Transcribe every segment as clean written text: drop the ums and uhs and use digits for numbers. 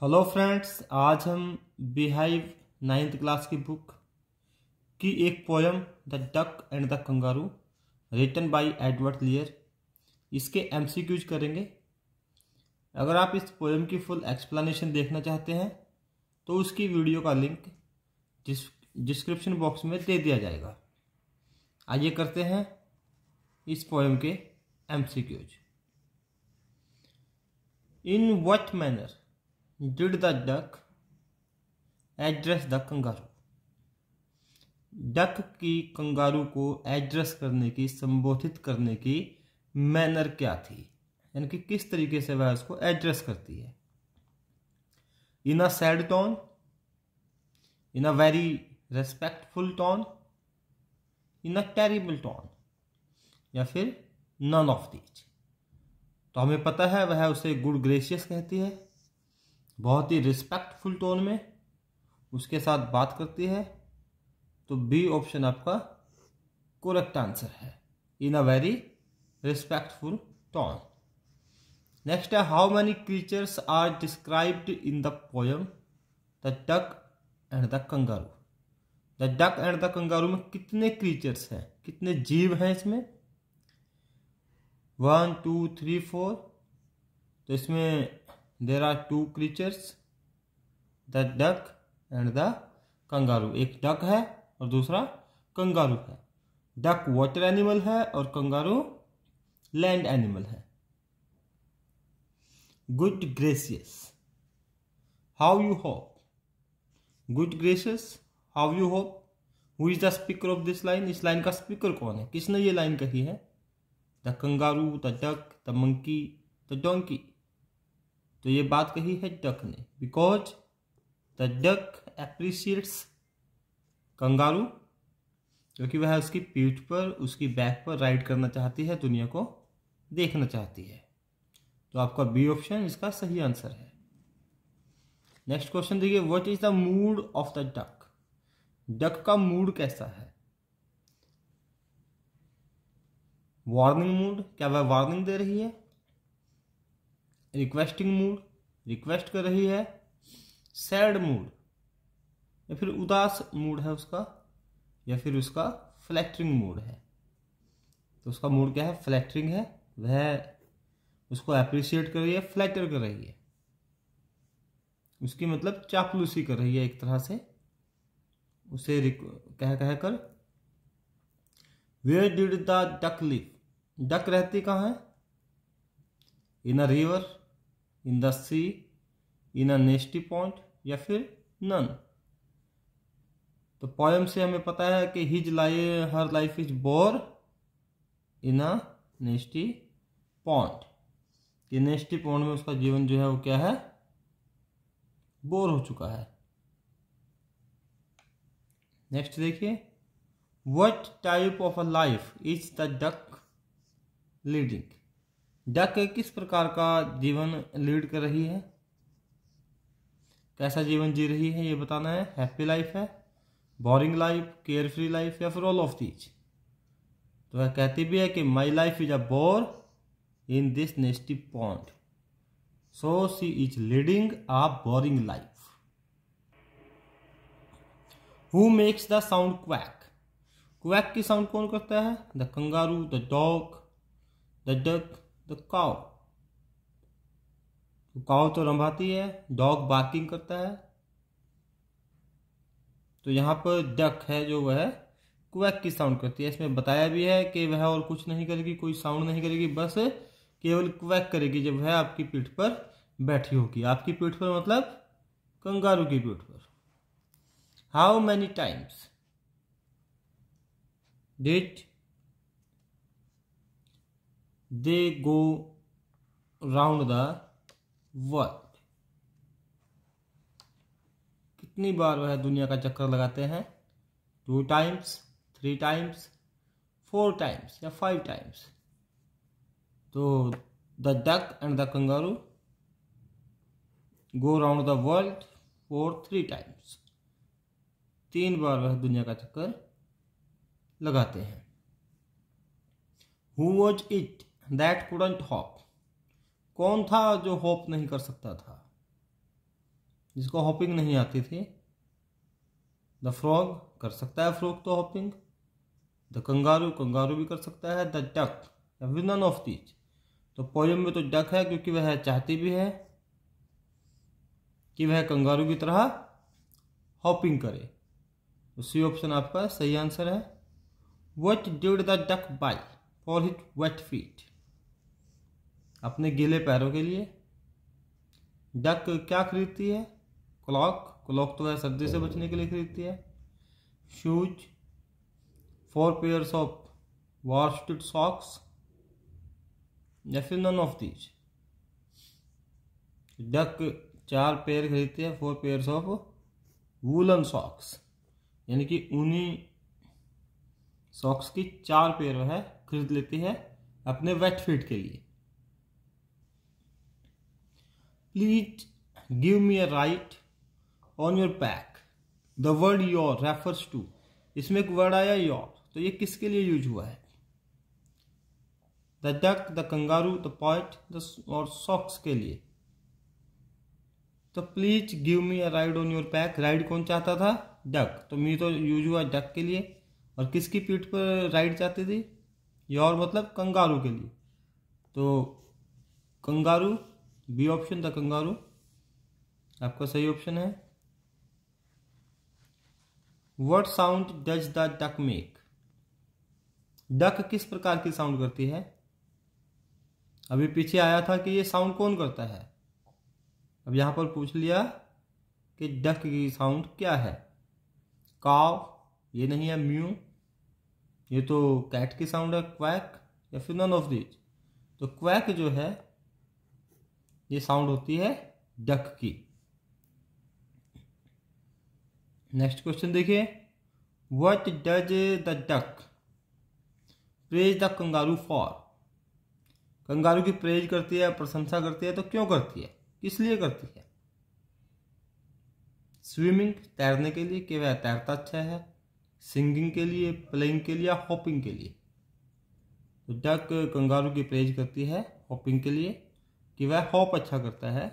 Hello friends, आज हम beehive 9th class की बुक की एक poem the duck and the kangaroo written by Edward Lear इसके एमसीक्यूज करेंगे। अगर आप इस पोयम की फुल एक्सप्लेनेशन देखना चाहते हैं तो उसकी वीडियो का लिंक डिस्क्रिप्शन बॉक्स में दे दिया जाएगा। आइए करते हैं इस पोयम के MCQs. In what manner Did the duck address the kangaroo? Duck की कंगारू को एड्रेस करने की, संबोधित करने की मैनर क्या थी, यानी कि किस तरीके से वह उसको एड्रेस करती है। In a sad tone, in a very respectful tone, in a terrible tone, या फिर नन ऑफ दीज। तो हमें पता है वह उसे गुड ग्रेशियस कहती है, बहुत ही रिस्पेक्टफुल टोन में उसके साथ बात करती है। तो बी ऑप्शन आपका करेक्ट आंसर है, in a very respectful tone. Next है, how many creatures are described in the poem the duck and the kangaroo. The duck and the kangaroo में कितने क्रीचर्स हैं, कितने जीव हैं इसमें? 1 2 3 4। तो इसमें there are 2 creatures, the duck and the kangaroo. एक डक है और दूसरा कंगारू है। डक वाटर एनिमल है और कंगारू लैंड एनिमल है। Good gracious, how you hop. Good gracious, how you hop. Who is the speaker of this line. इस line का स्पीकर कौन है, किसने ये लाइन कही है? The kangaroo, the duck, the monkey, the donkey. तो ये बात कही है डक ने, because the duck appreciates kangaroo, क्योंकि वह उसकी पीठ पर, उसकी बैक पर राइड करना चाहती है, दुनिया को देखना चाहती है। तो आपका बी ऑप्शन इसका सही आंसर है। नेक्स्ट क्वेश्चन देखिए, what is the mood off the duck. Duck का मूड कैसा है? वार्निंग मूड, क्या वह वार्निंग दे रही है? रिक्वेस्टिंग मूड, रिक्वेस्ट कर रही है? सैड मूड, या फिर उदास मूड है उसका, या फिर उसका फ्लैटरिंग मूड है? तो उसका मूड क्या है? फ्लैटरिंग है। वह उसको अप्रिशिएट कर रही है, फ्लैटर कर रही है, उसकी मतलब चापलूसी कर रही है एक तरह से, उसे कह कर। Where did the duck live. Duck रहती कहाँ है? In a river, in the sea, in a nasty point, या फिर नन। तो पोयम से हमें पता है कि हर life is bore in a nasty point. कि नेस्टी पॉइंट में उसका जीवन जो है वो क्या है? बोर हो चुका है। नेक्स्ट देखिए, what type of a life is the duck leading. Duck किस प्रकार का जीवन लीड कर रही है, कैसा जीवन जी रही है, ये बताना है। हैप्पी लाइफ है, boring life, care free life, या फिर ऑल ऑफ दीज। तो वह कहती भी है कि my life is a bore in this nasty pond, so she is leading a boring life. Who makes the sound quack. Quack की साउंड कौन करता है? The kangaroo, the dog, the duck, the cow. Cow तो रंभाती है, dog barking करता है। तो यहाँ पर डक है जो वह क्वैक की साउंड करती है। इसमें बताया भी है कि वह और कुछ नहीं करेगी, कोई साउंड नहीं करेगी, बस केवल क्वैक करेगी जब वह आपकी पीठ पर बैठी होगी। आपकी पीठ पर मतलब कंगारू की पीठ पर। How many times did they go round the world. कितनी बार वह दुनिया का चक्कर लगाते हैं? 2 टाइम्स, 3 टाइम्स, 4 टाइम्स, या 5 टाइम्स। तो the duck and the kangaroo go round the world for 3 times. 3 बार वह दुनिया का चक्कर लगाते हैं। Who was it that couldn't hop. कौन था जो होप नहीं कर सकता था? जिसको हॉपिंग नहीं आती थी। द फ्रॉग कर सकता है फ्रॉग तो हॉपिंग। द कंगारू कंगारू भी कर सकता है। द डक या फिर नन ऑफ दीज। तो पोयम में तो डक है क्योंकि वह चाहती भी है कि वह कंगारू की तरह हॉपिंग करे। तो सी ऑप्शन आपका सही आंसर है। What did the duck buy for his wet feet. अपने गीले पैरों के लिए डक क्या खरीदती है? क्लॉक। क्लॉक तो वह सर्दी से बचने के लिए खरीदती है। Shoes. 4 pairs of worsted socks या फिर none of these. Duck 4 pair खरीदती है, 4 पेयर्स ऑफ वूलन सॉक्स, यानी कि ऊनी सॉक्स की 4 पेयर है खरीद लेती है अपने वेट फीट के लिए। Please give me a ride on your back. The word your refers to. इसमें एक वर्ड आया योर, तो ये किसके लिए यूज हुआ है? The duck, the kangaroo, the poet और सॉक्स के लिए। तो please give me a ride on your back. Ride कौन चाहता था? डक। तो मी तो यूज हुआ डक के लिए। और किसकी पीठ पर राइड चाहती थी? योर मतलब कंगारू के लिए। तो kangaroo, B option the kangaroo आपका सही ऑप्शन है। What sound does the duck make. Duck किस प्रकार की साउंड करती है? अभी पीछे आया था कि ये साउंड कौन करता है। अब यहां पर पूछ लिया कि डक की साउंड क्या है। काव, ये नहीं है। म्यू, ये तो कैट की साउंड है। क्वैक या फिर नन ऑफ दीज। तो क्वैक जो है ये साउंड होती है डक की। नेक्स्ट क्वेश्चन देखिए। What does the duck praise the kangaroo for. Kangaroo की प्रेज करती है, प्रशंसा करती है, तो क्यों करती है, किस लिए करती है? स्विमिंग, तैरने के लिए कि वह तैरता अच्छा है। सिंगिंग के लिए, प्लेइंग के लिए या हॉपिंग के लिए। तो डक कंगारू की प्रेज करती है हॉपिंग के लिए कि वह हॉप अच्छा करता है,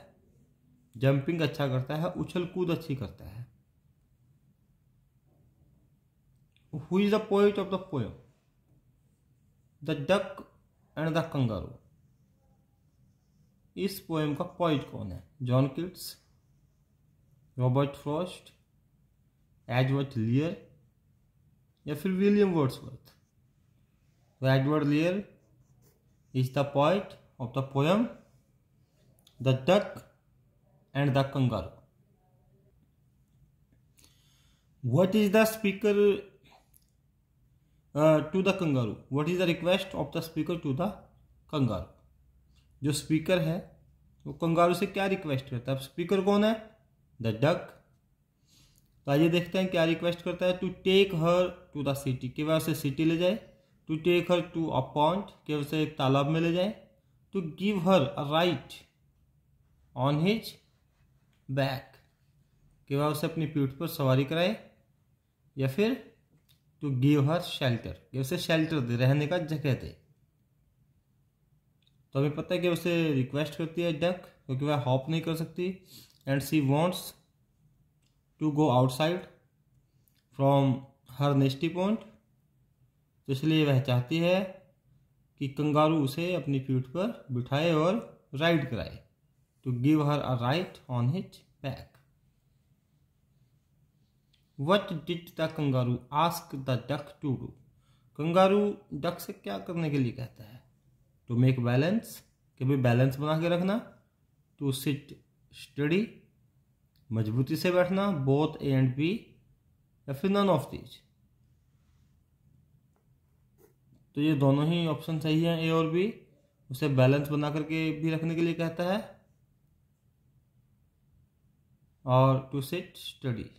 जंपिंग अच्छा करता है, उछल कूद अच्छी करता है। Who is the poet of the poem? The duck and the kangaroo. इस पोएम का पोएट कौन है? John Keats, Robert Frost, Edward लियर या फिर William Wordsworth. Edward लियर is the poet of the poem the duck and the kangaroo. What is the speaker to the kangaroo? What is the request of the speaker to the kangaroo? जो speaker है वो kangaroo से क्या request करता है? Speaker कौन है? The duck. तो आइए देखते हैं क्या रिक्वेस्ट करता है। To take her to the city, कि वह उसे सिटी ले जाए। To take her to a pond, कि उसे एक तालाब में ले जाए। To give her a ride on his back, कि वह उसे अपनी पीठ पर सवारी कराए। या फिर टू गिव हर शेल्टर, कि उसे शेल्टर दे, रहने का जगह दे। तो हमें पता है कि उसे रिक्वेस्ट करती है डक, क्योंकि वह हॉप नहीं कर सकती। And she wants to go outside from her nasty point. तो इसलिए वह चाहती है कि कंगारू उसे अपनी पीठ पर बिठाए और राइड कराए। To give her a ride on his back. What did the kangaroo ask the duck to do? Kangaroo duck से क्या करने के लिए कहता है? टू मेक बैलेंस, कि भाई बैलेंस बना के रखना। टू सिट स्टडी, मजबूती से बैठना। बोथ ए एंड बी या फिर नन ऑफ दीज। तो ये दोनों ही ऑप्शन सही हैं, ए और बी। उसे बैलेंस बना करके भी रखने के लिए कहता है और टू सिट स्टडी,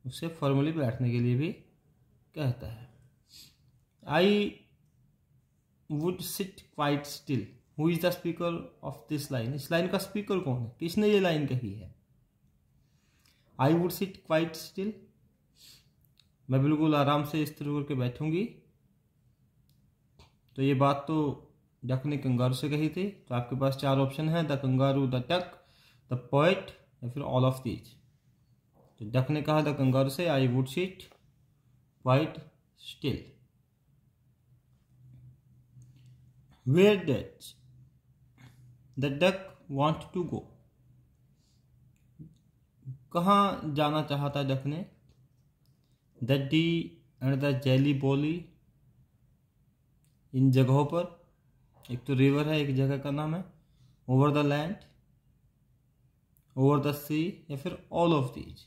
उसे फॉर्मली बैठने के लिए भी कहता है। आई would sit quite still. Who is the speaker of this line? इस लाइन का स्पीकर कौन है? किसने ये लाइन कही है? आई वुड सिट क्वाइट स्टिल, मैं बिल्कुल आराम से स्थिर होकर बैठूंगी। तो ये बात तो डक ने कंगारू से कही थी। तो आपके पास 4 ऑप्शन है, the kangaroo, the duck, the poet या फिर ऑल ऑफ दीज। तो डक ने कहा द कंगारू से I would sit quite still. Where does the duck want to go, कहाँ जाना चाहता डक ने। The Dee and the Jelly Bo Lee, इन जगहों पर, एक तो रिवर है, एक जगह का नाम है, over the land, over the sea, या फिर ऑल ऑफ दीज।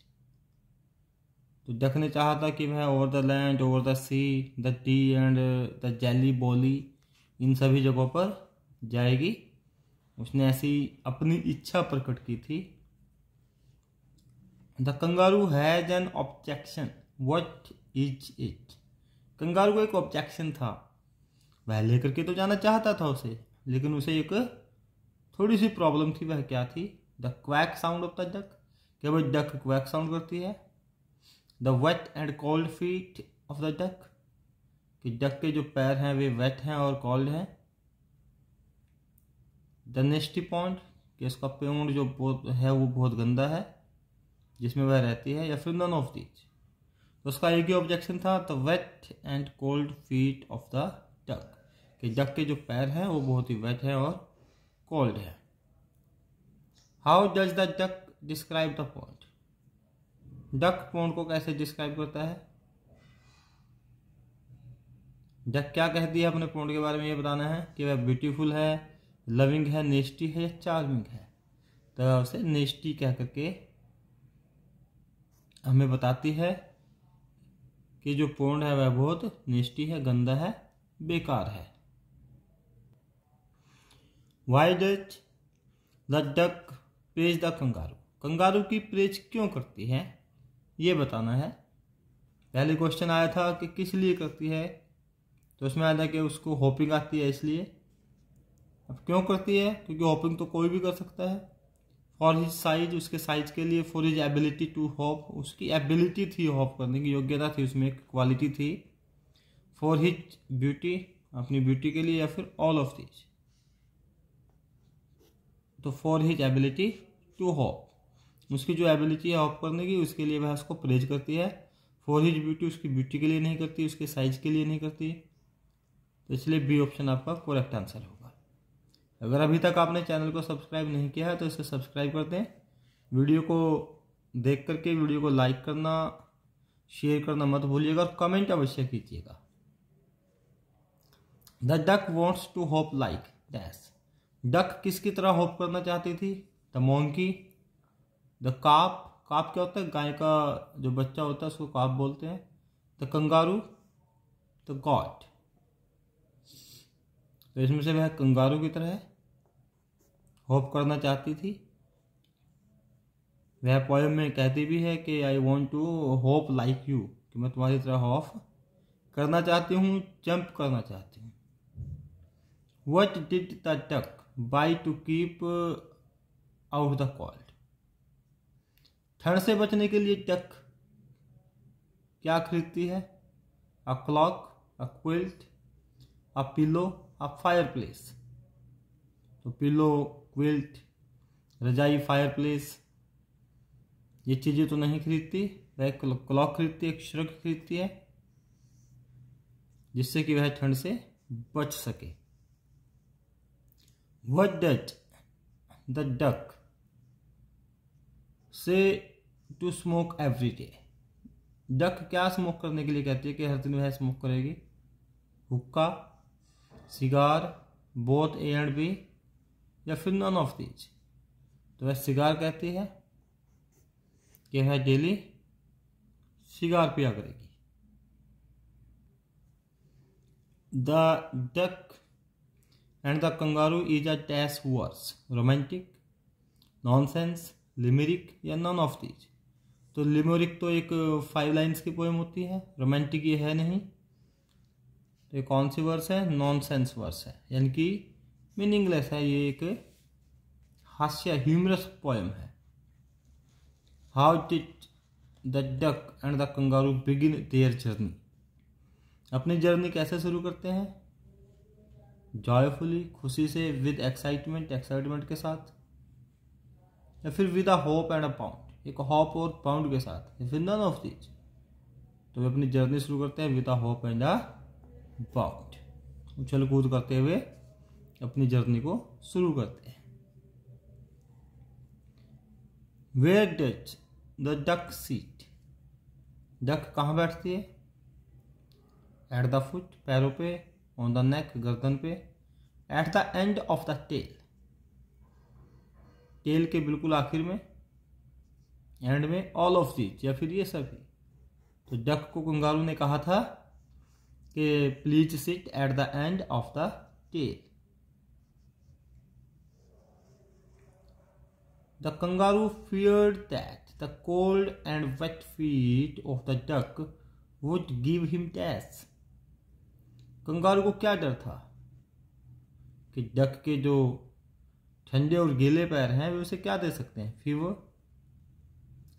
तो डक ने चाहा था कि वह over the land, over the sea, the Dee and the Jelly Bo Lee, इन सभी जगहों पर जाएगी। उसने ऐसी अपनी इच्छा प्रकट की थी। The kangaroo has an objection, what is it. Kangaroo को एक ऑब्जेक्शन था, वह लेकर के तो जाना चाहता था उसे, लेकिन उसे एक थोड़ी सी प्रॉब्लम थी। वह क्या थी। The quack sound of the duck, क्या वह डक क्वैक साउंड करती है। The wet and cold feet of the duck, कि डक के जो पैर हैं वे वेट हैं और कोल्ड हैं। द नेस्टी पॉन्ड, कि उसका पोंड जो है वो बहुत गंदा है जिसमें वह रहती है, या फिर नन ऑफ दीज। तो उसका एक ही ऑब्जेक्शन था, the wet and cold feet of the duck, कि डक के जो पैर हैं वो बहुत ही वेट है और कोल्ड है। How does the duck describe the pond, duck pond को कैसे डिस्क्राइब करता है। डक क्या कहती है अपने पॉन्ड के बारे में, ये बताना है कि वह ब्यूटीफुल है, लविंग है, नेस्टी है या चार्मिंग है। तो उसे नेस्टी कह करके हमें बताती है कि जो पॉन्ड है वह बहुत नेस्टी है, गंदा है, बेकार है। Why does the duck praise the kangaroo, kangaroo की प्रेज क्यों करती है, ये बताना है। पहले क्वेश्चन आया था कि किस लिए करती है, तो उसमें आया था कि उसको होपिंग आती है इसलिए। अब क्यों करती है, क्योंकि होपिंग तो कोई भी कर सकता है। फॉर हिज साइज, उसके साइज के लिए। For his ability to hop, उसकी एबिलिटी थी होप करने की, योग्यता थी उसमें, एक क्वालिटी थी। फॉर हिज ब्यूटी, अपनी ब्यूटी के लिए, या फिर ऑल ऑफ दिस। तो for his ability to hop, उसकी जो एबिलिटी है होप करने की, उसके लिए वह उसको प्रेज करती है। फॉर हिज ब्यूटी, उसकी ब्यूटी के लिए नहीं करती, उसके साइज के लिए नहीं करती। तो इसलिए बी ऑप्शन आपका करेक्ट आंसर होगा। अगर अभी तक आपने चैनल को सब्सक्राइब नहीं किया है तो इसे सब्सक्राइब कर दें। वीडियो को देख करके वीडियो को लाइक करना, शेयर करना मत भूलिएगा और कमेंट अवश्य कीजिएगा। The duck wants to hop like dash, duck किसकी तरह होप करना चाहती थी। The monkey, the carp, carp क्या होता है, गाय का जो बच्चा होता है उसको काप बोलते हैं। The kangaroo, the God. तो इसमें से वह कंगारू की तरह होप करना चाहती थी। वह पोएम में कहती भी है कि I want to hop like you, कि मैं तुम्हारी तरह होप करना चाहती हूँ, जंप करना चाहती हूँ। What did the duck by two keep out the cold, ठंड से बचने के लिए डक क्या खरीदती है। A clock, a quilt, a pillow, a fire place. तो पिलो, क्विल्ट, रजाई, फायर प्लेस, ये चीजें तो नहीं खरीदती। वह क्लॉक खरीदती है, एक श्रग खरीदती है, जिससे कि वह ठंड से बच सके। What does the duck say to smoke every day, duck क्या स्मोक करने के लिए कहती है कि हर दिन वह स्मोक करेगी। हुक्का, cigar, both A and B, या फिर नन ऑफ दीज। तो वह सिगार कहती है कि वह डेली सिगार पिया करेगी। The duck and the kangaroo is a dash verse, romantic, nonsense, limerick, या नन ऑफ दीज। तो लिमेरिक तो एक 5 लाइन्स की पोएम होती है, रोमांटिक ये है नहीं। तो ये कौन सी वर्स है, नॉनसेंस वर्स है, यानी कि मीनिंगलेस है, ये एक हास्य ह्यूमरस पोएम है। How did the duck and the kangaroo begin their journey, अपनी जर्नी कैसे शुरू करते हैं। जॉयफुली, खुशी से, विद एक्साइटमेंट, एक्साइटमेंट के साथ। या फिर with a hop and a pound, एक हॉप और पाउंड के साथ, या फिर नन ऑफ दीज। तो वे अपनी जर्नी शुरू करते हैं with a hop and a pound, उछल कूद करते हुए अपनी जर्नी को शुरू करते हैं। Where does the duck sit, duck कहाँ बैठती है? एट द फुट, पैरों पे, ऑन द नेक, गर्दन पे, at the end of the tail, tail के बिल्कुल आखिर में, एंड में, ऑल ऑफ दीज, या फिर ये सभी। तो डक को कंगारू ने कहा था कि please sit at the end of the tail. The kangaroo feared that the cold and wet feet of the duck would give him death. Kangaroo को क्या डर था कि डक के जो ठंडे और गीले पैर हैं वे उसे क्या दे सकते हैं? फीवर,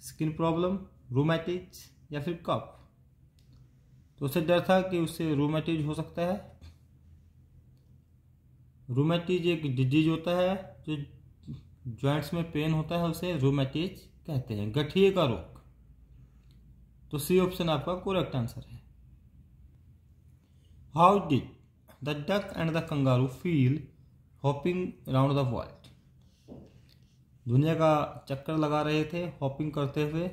स्किन प्रॉब्लम, रूमेटिज या फिर कफ। तो उसे डर था कि उससे रूमेटिज हो सकता है। रूमेटिज एक डिजीज होता है जो जॉइंट्स में पेन होता है, उसे रूमेटिज कहते हैं, गठिए का रोग। तो सी ऑप्शन आपका करेक्ट आंसर है। How did the duck and the kangaroo feel hopping round the world? दुनिया का चक्कर लगा रहे थे हॉपिंग करते हुए,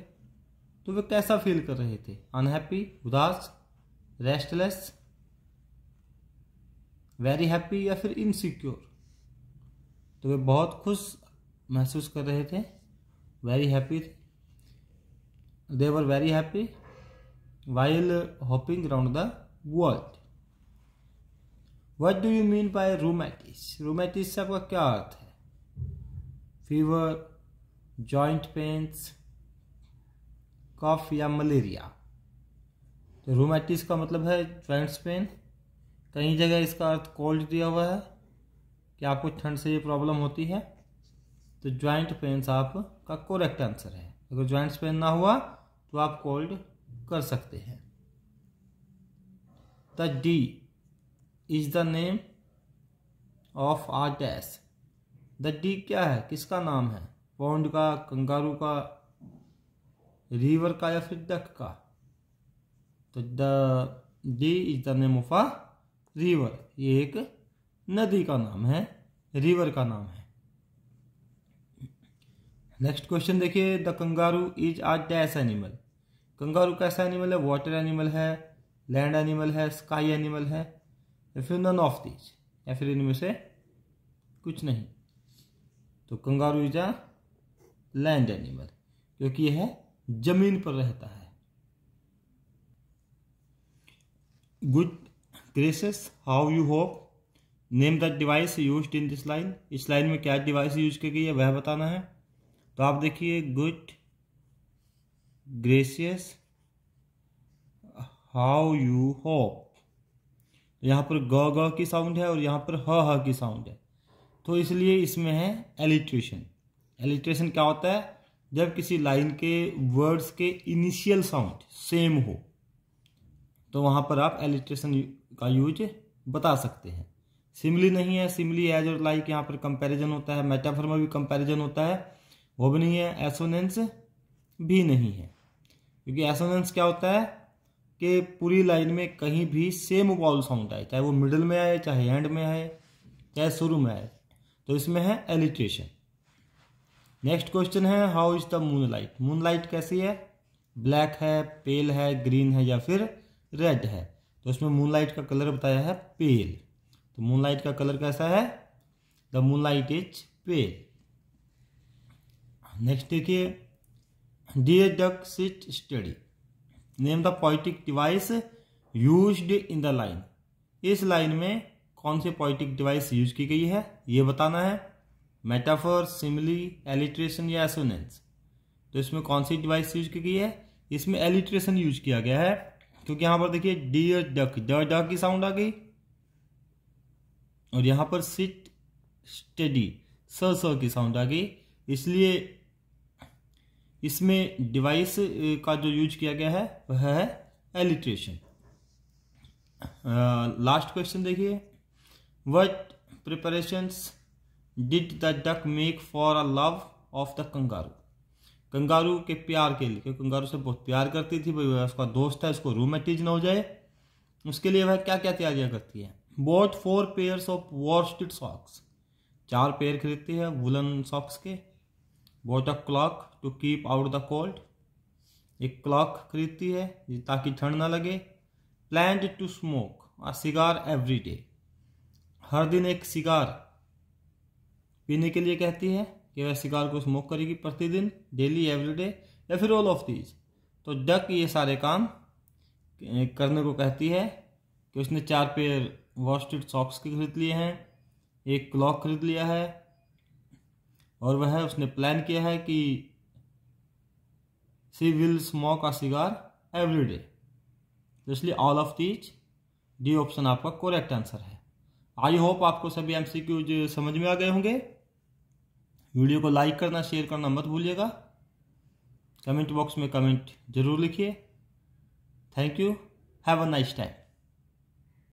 तो वे कैसा फील कर रहे थे? अनहैप्पी, उदास, रेस्टलेस, वेरी हैप्पी या फिर इनसिक्योर? तो वे बहुत खुश महसूस कर रहे थे, वेरी हैप्पी थे। They were very happy while hopping round the world. What do you mean by rheumatiz? Rheumatiz से आपका क्या अर्थ है? फीवर, जॉइंट पेन्स, कफ या मलेरिया? तो रूमेटिस का मतलब है जॉइंट्स पेन। कई जगह इसका अर्थ कोल्ड दिया हुआ है कि आपको ठंड से ये प्रॉब्लम होती है, तो ज्वाइंट पेन्स आपका करेक्ट आंसर है। अगर ज्वाइंट्स पेन ना हुआ तो आप कोल्ड कर सकते हैं। The Dee is the name of a dash. The Dee क्या है, किसका नाम है? पौंड का, कंगारू का, रिवर का या फिर डक का? तो the Dee is the name of a river, ये एक नदी का नाम है, रिवर का नाम है। नेक्स्ट क्वेश्चन देखिए, the kangaroo is a dash animal. Kangaroo कैसा एनिमल है? वाटर एनिमल है, लैंड एनिमल है, स्काई एनिमल है, या फिर नन ऑफ दीज, या फिर इनमें से कुछ नहीं। तो kangaroo is a land animal, क्योंकि यह जमीन पर रहता है। Good gracious, how you hop, name the device used in this line. इस लाइन में क्या डिवाइस यूज की गई है वह बताना है। तो आप देखिए, good gracious, how you hope, यहाँ पर ग की साउंड है और यहाँ पर ह की साउंड है, तो इसलिए इसमें है एलिट्रेशन। एलिट्रेशन क्या होता है? जब किसी लाइन के वर्ड्स के इनिशियल साउंड सेम हो तो वहां पर आप एलिट्रेशन का यूज बता सकते हैं। सिमिली नहीं है, सिमिली एज और लाइक यहाँ पर कंपैरिजन होता है, मेटाफर में भी कंपैरिजन होता है, वो भी नहीं है। एसोनेंस भी नहीं है, क्योंकि एसोनेंस क्या होता है कि पूरी लाइन में कहीं भी सेम वॉवल साउंड आए, चाहे वो मिडिल में आए, चाहे एंड में आए, चाहे शुरू में आए, तो इसमें है एलिट्रेशन। नेक्स्ट क्वेश्चन है, how is the moonlight. Moonlight कैसी है? ब्लैक है, पेल है, ग्रीन है या फिर रेड है? तो इसमें मूनलाइट का कलर बताया है पेल। तो मूनलाइट का कलर कैसा है? The moonlight is pale. Next देखिए, dear duck sit steady, name the poetic device used in the line. इस लाइन में कौन सी पोइटिक डिवाइस यूज की गई है ये बताना है। मेटाफर, सिमिली, एलिट्रेशन या एसोनेंस? तो इसमें कौन सी डिवाइस यूज की गई है? इसमें एलिट्रेशन यूज किया गया है, क्योंकि यहां पर देखिए डियर डक, ड की साउंड आ गई, और यहां पर सिट स्टडी, स की साउंड आ गई, इसलिए इसमें डिवाइस का जो यूज किया गया है वह है एलिट्रेशन। लास्ट क्वेश्चन देखिए, what preparations did the duck make for a love of the kangaroo. Kangaroo के प्यार के लिए, क्योंकि कंगारू से बहुत प्यार करती थी भाई, वह उसका दोस्त है, उसको रूमेटिज ना हो जाए, उसके लिए वह क्या क्या तैयारियां करती है। Bought 4 pairs of worsted socks, 4 pair खरीदती है वुलन सॉक्स के। Bought a cloak to keep out the cold, एक क्लॉक खरीदती है ताकि ठंड ना लगे। Planned to smoke a cigar every day, हर दिन एक सिगार पीने के लिए कहती है कि वह सिगार को स्मोक करेगी प्रतिदिन, डेली, एवरीडे, या फिर ऑल ऑफ दीज। तो डक ये सारे काम करने को कहती है कि उसने 4 पेयर वॉर्स्टेड सॉक्स के खरीद लिए हैं, एक क्लॉक खरीद लिया है, और वह उसने प्लान किया है कि she will smoke a cigar every day. तो इसलिए all of these, D option आपका करेक्ट आंसर है। आई होप आपको सभी एमसीक्यूज समझ में आ गए होंगे। वीडियो को लाइक करना, शेयर करना मत भूलिएगा। कमेंट बॉक्स में कमेंट जरूर लिखिए। Thank you, have a nice time.